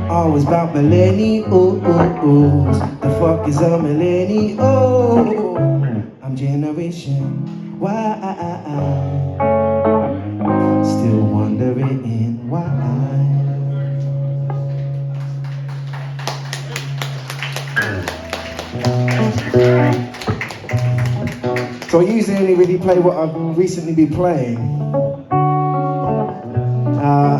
Always about millennials. The fuck is a millennial? I'm generation Y. Still wondering why. So I usually only really play what I've recently been playing.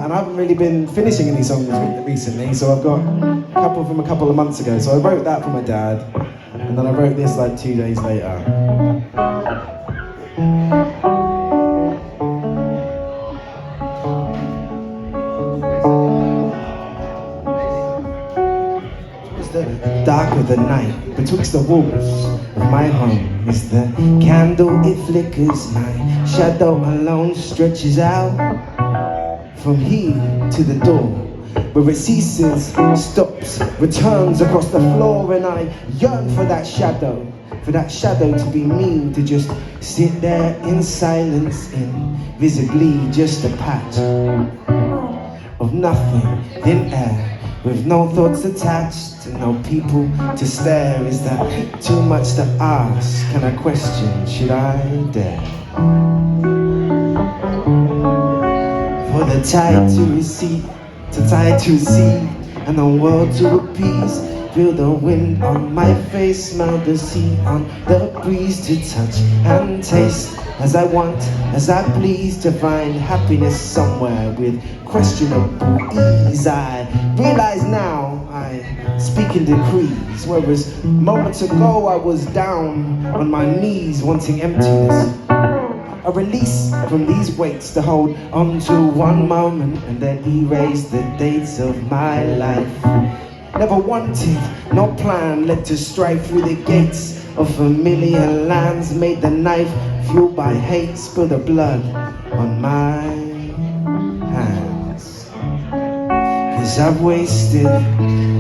And I haven't really been finishing any songs recently, so I've got a couple from a couple of months ago. So I wrote that for my dad, and then I wrote this like 2 days later. It's the dark of the night, betwixt the walls of my home is the candle, it flickers, my shadow alone stretches out from here to the door, where it ceases, stops, returns across the floor, and I yearn for that shadow to be me, to just sit there in silence, invisibly just a patch of nothing, thin air, with no thoughts attached, to no people to stare. Is that too much to ask? Can I question? Should I dare? For the tide to recede, and the world to appease. Feel the wind on my face, smell the sea on the breeze, to touch and taste as I want, as I please, to find happiness somewhere with questionable ease. I realize now I speak in decrees, whereas moments ago I was down on my knees wanting emptiness. A release from these weights to hold on to one moment and then erase the dates of my life. Never wanted, no plan, led to strife through the gates of familiar lands. Made the knife, fueled by hate, spill the blood on my hands. 'Cause I've wasted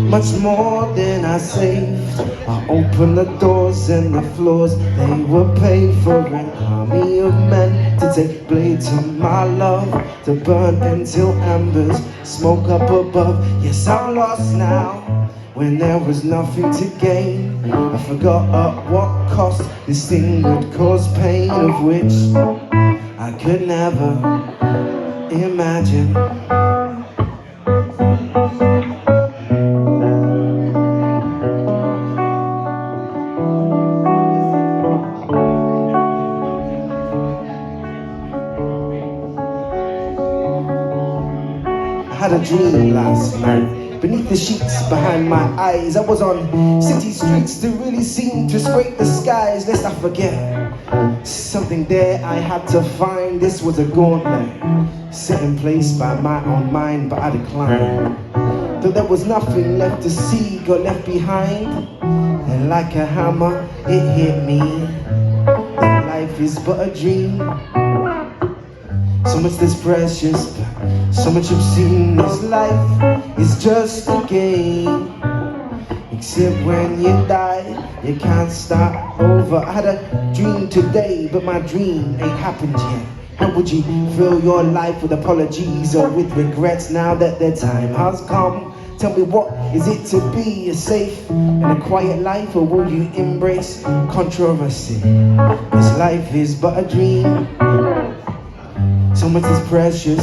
much more than I saved. I opened the doors and the floors, they were paid for. An army of men to take blade to my love, to burn until embers smoke up above. Yes, I'm lost now, when there was nothing to gain. I forgot at what cost this thing would cause pain, of which I could never imagine. I had a dream last night. Beneath the sheets behind my eyes, I was on city streets that really seemed to scrape the skies. Lest I forget something there I had to find. This was a gauntlet set in place by my own mind, but I declined. Though there was nothing left to see, got left behind, and like a hammer it hit me that life is but a dream. So much that's precious, but so much obscene. This life is just a game, except when you die, you can't start over. I had a dream today, but my dream ain't happened yet. How would you fill your life with apologies or with regrets now that the time has come? Tell me, what is it to be a safe and a quiet life, or will you embrace controversy? This life is but a dream. So much is precious,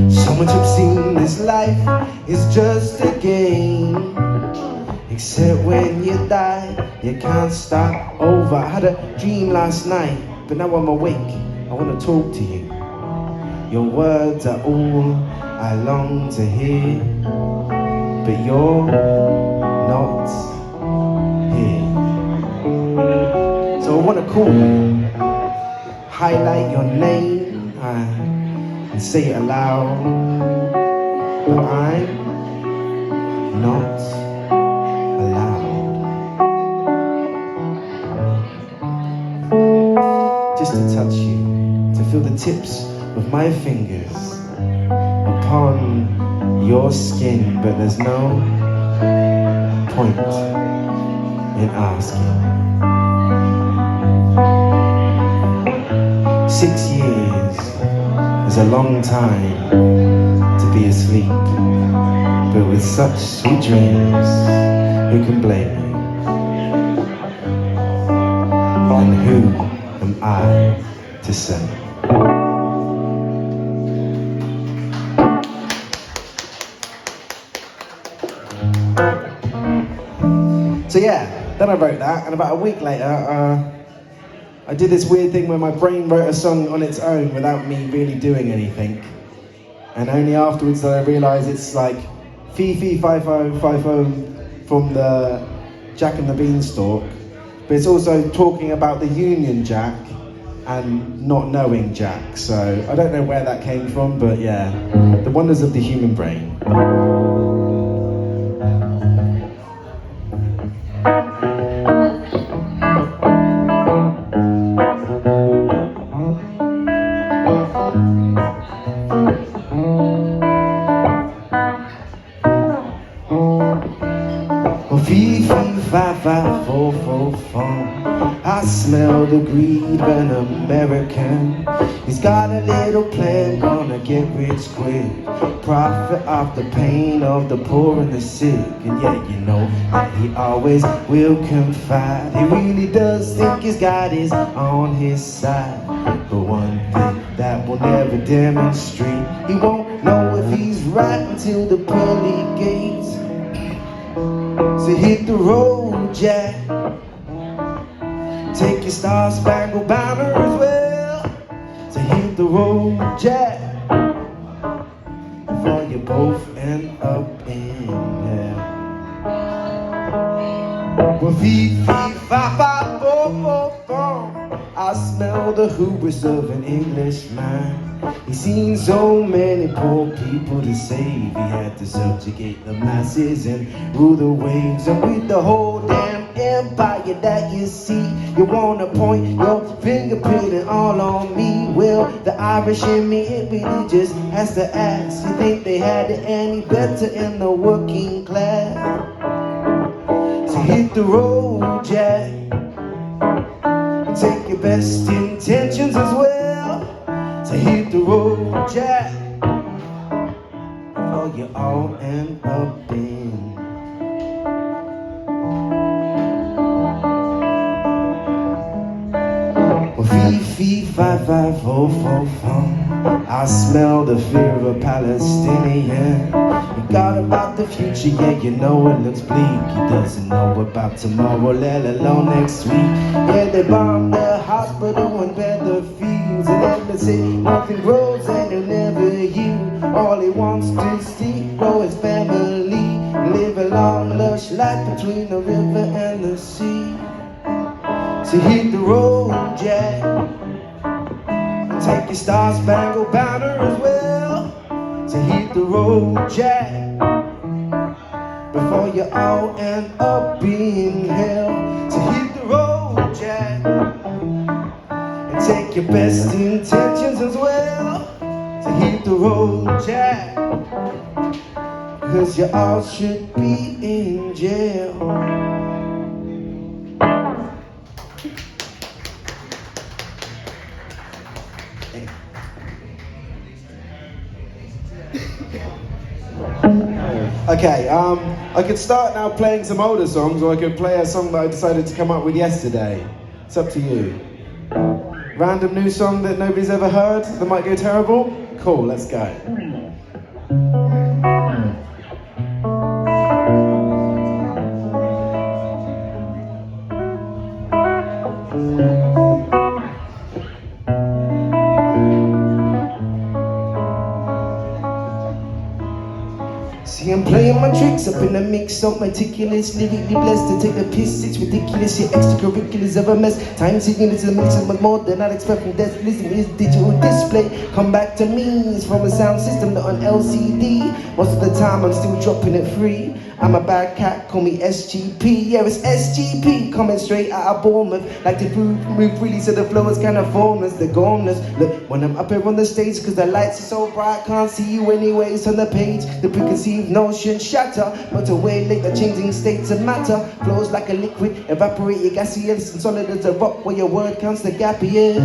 so much obscene. This life is just a game, except when you die, you can't start over. I had a dream last night, but now I'm awake. I want to talk to you. Your words are all I long to hear, but you're not here. So I want to call you, highlight your name, and say it aloud, but I'm not allowed. Just to touch you, to feel the tips of my fingers upon your skin, but there's no point in asking. 6 years is a long time to be asleep, but with such sweet dreams. Who can blame me? And who am I to say? So yeah, then I wrote that, and about a week later, I did this weird thing where my brain wrote a song on its own without me really doing anything. And only afterwards that I realised it's like Fee Fee Fi Fi Fi Fo from the Jack and the Beanstalk, but it's also talking about the Union Jack and not knowing Jack. So I don't know where that came from, but yeah, the wonders of the human brain. Fee, fee, fi, fi, fo, fo, fum. I smell the greed of an American. He's got a little plan, gonna get rich quick. Profit off the pain of the poor and the sick. And yeah, you know that he always will confide. He really does think his God is on his side. But one thing that will never demonstrate, he won't know if he's right until the pearly gates. So hit the road, Jack. Take your star-spangled banner as well. So hit the road, Jack, before you both end up in hell. Well, fee, fee, fi, fi, fo, fo, fum. I smell the hubris of an Englishman. He's seen so many poor people to save. He had to subjugate the masses and rule the waves. And with the whole damn empire that you see, you wanna point your finger pointing all on me. Well, the Irish in me, it really just has to ask, you think they had it any better in the working class? So hit the road, Jack, and take your best intentions as well. So hit the road, Jack, before you all end up in. Well, fee, fee, fi, fi, fo, fo, fum. I smell the fear of a Palestinian. He got about the future, yeah, you know it looks bleak. He doesn't know about tomorrow, let alone next week. Yeah, they bombed the hospital and better fields, and then they say nothing grows and they'll never yield. All he wants to see, grow his family, live a long, lush life between the river and the sea. So hit the road, Jack, and take your star-spangled banner as well. So hit the road, Jack, before you all end up in hell. So hit the road, Jack, and take your best intentions as well. So hit the road, Jack, cause you all should be in jail. Okay, I could start now playing some older songs, or I could play a song that I decided to come up with yesterday. It's up to you. Random new song that nobody's ever heard that might go terrible? Cool, let's go. See, I'm playing my tricks up in the mix, so meticulous, lyrically blessed to take the piss. It's ridiculous, your extracurriculars of a mess. Time seeking is a mix of more than I'd expect from death. Listen, is digital display. Come back to me, it's from a sound system, not an LCD. Most of the time I'm still dropping it free. I'm a bad cat, call me SGP. Yeah, it's SGP, coming straight out of Bournemouth. Like to move freely so the flow is kind of formless, the gormless. Look, when I'm up here on the stage, cause the lights are so bright, can't see you anyways on the page. The preconceived notion shatter, but away like the changing states of matter. Flows like a liquid, evaporated gaseous and solid as a rock where your word counts the gap, yeah.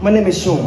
My name is Shaun.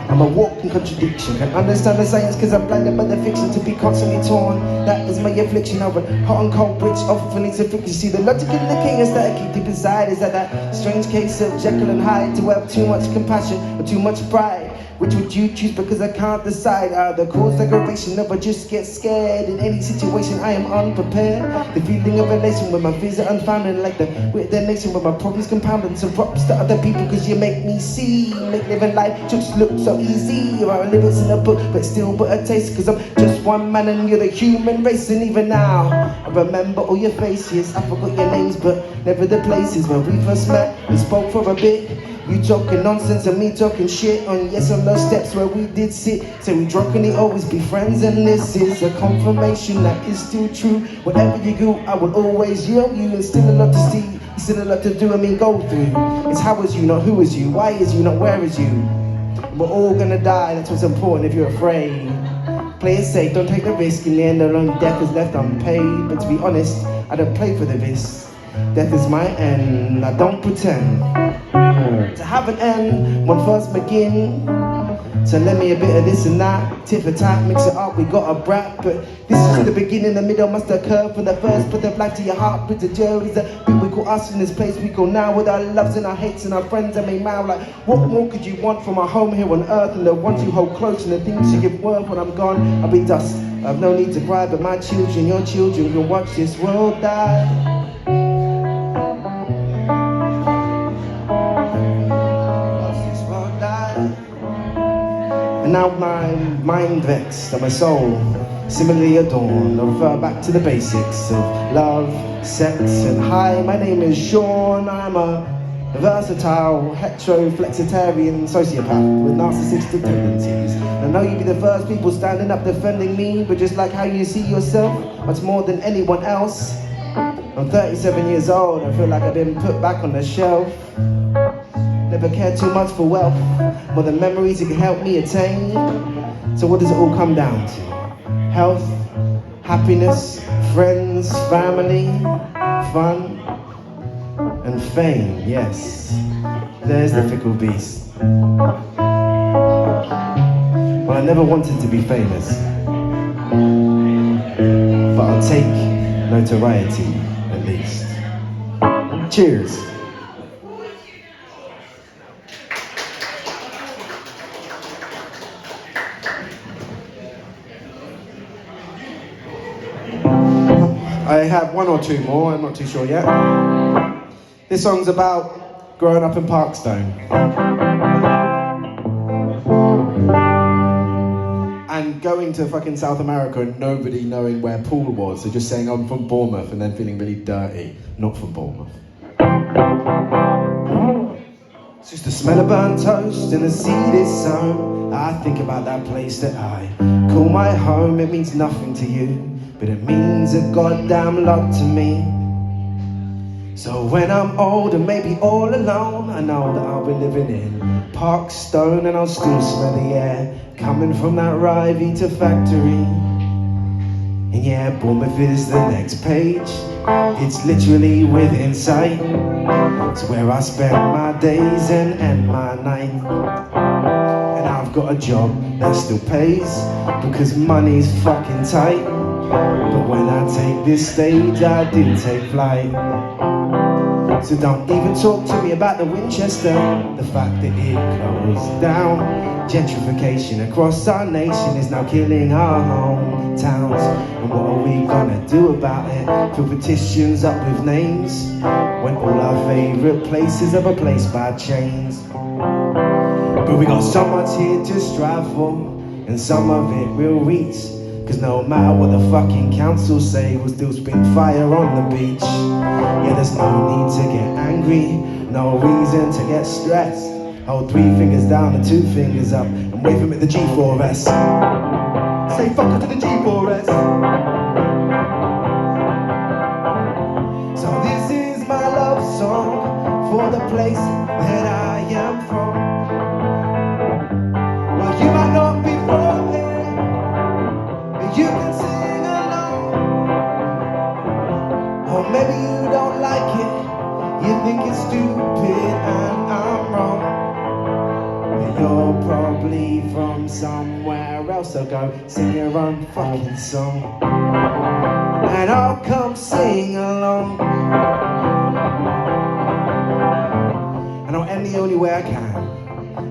I'm a walking contradiction. Can't understand the science cause I'm blinded by the fiction. To be constantly torn, that is my affliction. Over hot and cold bridge of feelings of friction. See the logic in the chaos that I keep deep inside is that strange case of Jekyll and Hyde. To have too much compassion or too much pride. Which would you choose? Because I can't decide. The cause aggravation of I just get scared. In any situation I am unprepared. The feeling of elation when my fears are unfounded. Like the with the nation when my problems compounded. So props to other people cause you make me see. Make living life just look so easy. Writing lyrics in a book but still but a taste. Cause I'm just one man and you're the human race. And even now I remember all your faces. I forgot your names but never the places where we first met. We spoke for a bit. You talking nonsense and me talking shit on yes on those steps where we did sit. So we drunkenly always be friends and this is a confirmation that is still true. Wherever you go, I will always yell you and still a lot to see, still a lot to do and me go through. It's how is you, not who is you, why is you, not where is you. We're all gonna die, that's what's important if you're afraid. Play it safe, don't take the risk, in the end alone death is left unpaid. But to be honest, I don't play for the risk. Death is my end, I don't pretend to have an end, one first begin. So let me a bit of this and that, tit for tat, mix it up, we got a brat. But this is the beginning, the middle must occur. From the first, put the black to your heart, put the jury's the bit we call us in this place we go now. With our loves and our hates and our friends and me mouth. Like, what more could you want from our home here on earth? And the ones you hold close and the things you give worth. When I'm gone, I'll be dust, I've no need to cry. But my children, your children can watch this world die. And now my mind vexed and my soul similarly adorned. I refer back to the basics of love, sex and hi. My name is Shaun. I'm a versatile, hetero, flexitarian sociopath with narcissistic tendencies. I know you'll be the first people standing up defending me, but just like how you see yourself, much more than anyone else. I'm 37 years old, I feel like I've been put back on the shelf. Never cared too much for wealth, more than memories it can help me attain. So what does it all come down to? Health, happiness, friends, family, fun, and fame, yes. There's the fickle beast. Well, I never wanted to be famous, but I'll take notoriety at least. Cheers. I have one or two more, I'm not too sure yet. This song's about growing up in Parkstone. And going to fucking South America and nobody knowing where Poole was. So just saying I'm from Bournemouth and then feeling really dirty. Not from Bournemouth. It's just the smell of burnt toast and the seed is sown. I think about that place that I call my home. It means nothing to you, but it means a goddamn lot to me. So when I'm old and maybe all alone, I know that I'll be living in Parkstone and I'll still smell the air coming from that Rivita factory. And yeah, Bournemouth is the next page. It's literally within sight. It's where I spend my days and end my night. And I've got a job that still pays because money's fucking tight. But when I take this stage, I do take flight. So don't even talk to me about the Winchester, the fact that it closed down. Gentrification across our nation is now killing our hometowns. And what are we gonna do about it? Fill petitions up with names when all our favourite places are replaced by chains. But we got so much here to strive for, and some of it we'll reach. Cause no matter what the fucking council say, we'll still spit fire on the beach. Yeah, there's no need to get angry, no reason to get stressed. Hold 3 fingers down and 2 fingers up and wave them at the G4S. Say fuck it to the G4S. So this is my love song for the place that I am from. Well, you might not be from here, you can sing along. Or maybe you don't like it, you think it's stupid and I'm wrong. You're probably from somewhere else, so go sing your own fucking song. And I'll come sing along. And I'll end the only way I can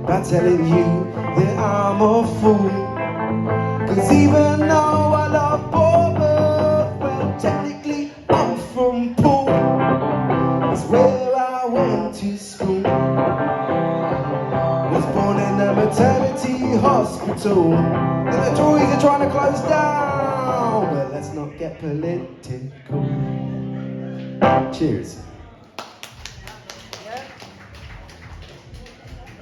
by telling you that I'm a fool. Cause even though I love Bournemouth, well technically I'm from Poole. It's where I went to school. Was born in a maternity hospital. And the toys are trying to close down, but let's not get political. Cheers.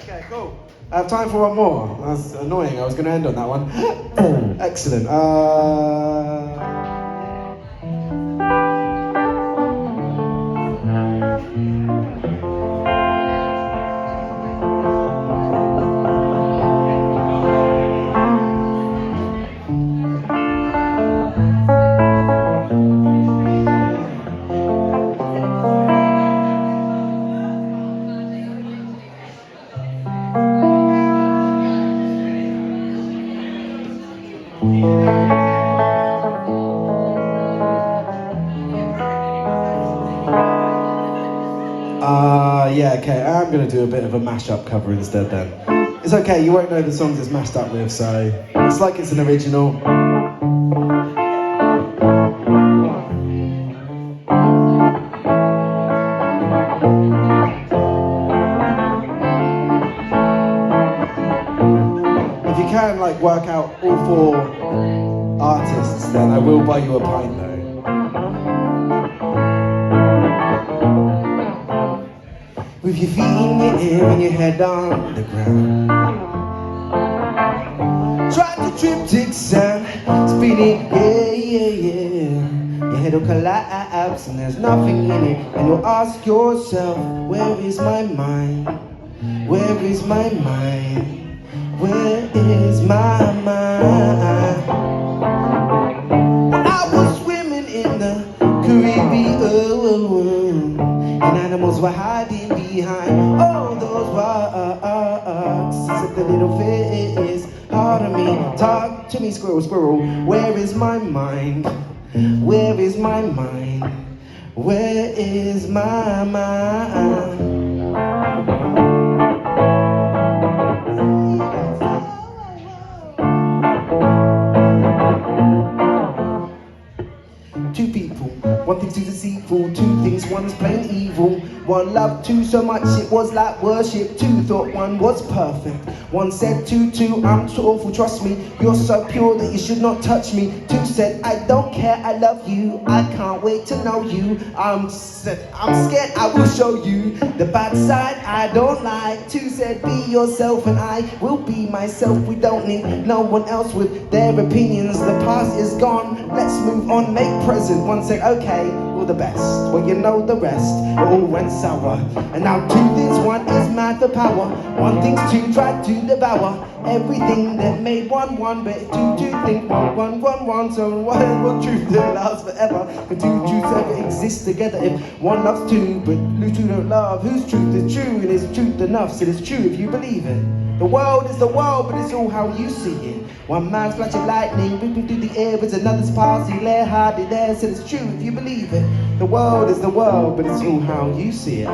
Okay, cool. I have time for one more. That's annoying. I was going to end on that one. Excellent. Yeah, okay, I'm going to do a bit of a mashup cover instead then. It's okay, you won't know the songs it's mashed up with, so it's like it's an original. If you can, like, work out all 4 artists, then I will buy you a pint, though. With your feet in the air and your head on the ground. Try to triptychs and spinning, yeah. Your head will collapse and there's nothing in it. And you'll ask yourself, where is my mind? Where is my mind? Where is my mind? Well, I was swimming in the Caribbean, and animals were hiding behind all those rocks. Said the little fish, pardon me, talk to me, squirrel, squirrel. Where is my mind? Where is my mind? Where is my mind? Two people, one thing's too deceitful, 2 things, one's plain evil. One loved 2 so much it was like worship. 2 thought 1 was perfect. 1 said 2, I'm too awful, trust me. You're so pure that you should not touch me. 2 said, I don't care, I love you. I can't wait to know you. I'm scared, I will show you the bad side I don't like. 2 said, be yourself and I will be myself. We don't need no one else with their opinions. The past is gone, let's move on, make present. 1 said, okay, all the best. Well, you know the rest, it all went sour. And now 2 thinks 1 is mad for power. 1 thinks 2 tried to devour everything that made 1 1. But 2 think 1 1. So one truth that lasts forever. Can 2 truths ever exist together? If 1 loves 2, but 2 don't love, whose truth is true? And is truth enough? So it's true if you believe it. The world is the world, but it's all how you see it. 1 man's flashing lightning, ripping through the air as another's passing, lay hardly there, so it's true if you believe it. The world is the world, but it's all how you see it.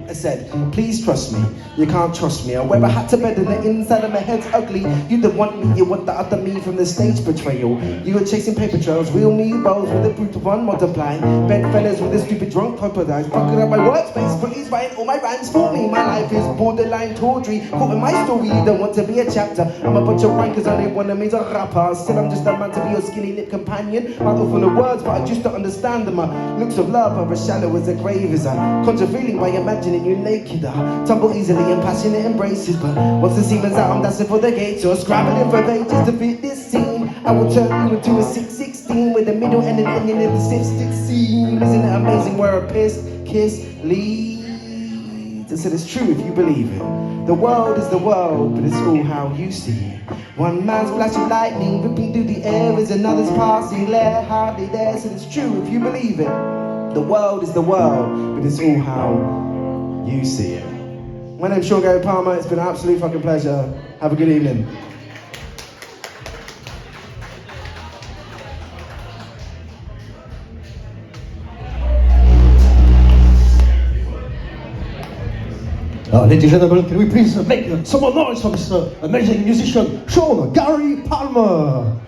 I said, please trust me, you can't trust me. I wear a hat to bed and the inside of my head's ugly. You don't want me, you want the other me from the stage betrayal. You were chasing paper trails, real me rolls with a brutal 1 multiply. Bedfellas with a stupid drunk crocodile. Fucking up my workspace, but he's writing all my rhymes for me. My life is borderline tawdry, caught in my story, you don't want to be a chapter. I'm a bunch of wankers, I don't want to meet a rapper. Still I'm just a man to be your skinny lip companion. Mouth full of words, but I just don't understand them. Looks of love are as shallow as the grave is. Conjure feeling by imagining you naked. Tumble easily in passionate embraces, but once the semen's out, I'm dancing for the gates. Or scrambling for pages to fit this scene. I will turn you into a 616 with the middle and an ending in the stick seam. Isn't it amazing where a kiss leads? I said it's true if you believe it. The world is the world, but it's all how you see it. 1 man's flashing lightning, ripping through the air as another's passing, lair hardly there. So it's true if you believe it. The world is the world, but it's all how you see it. My name's Shaun Palmer. It's been an absolute fucking pleasure. Have a good evening. Ladies and gentlemen, can we please make some more noise for this amazing musician, Shaun Palmer?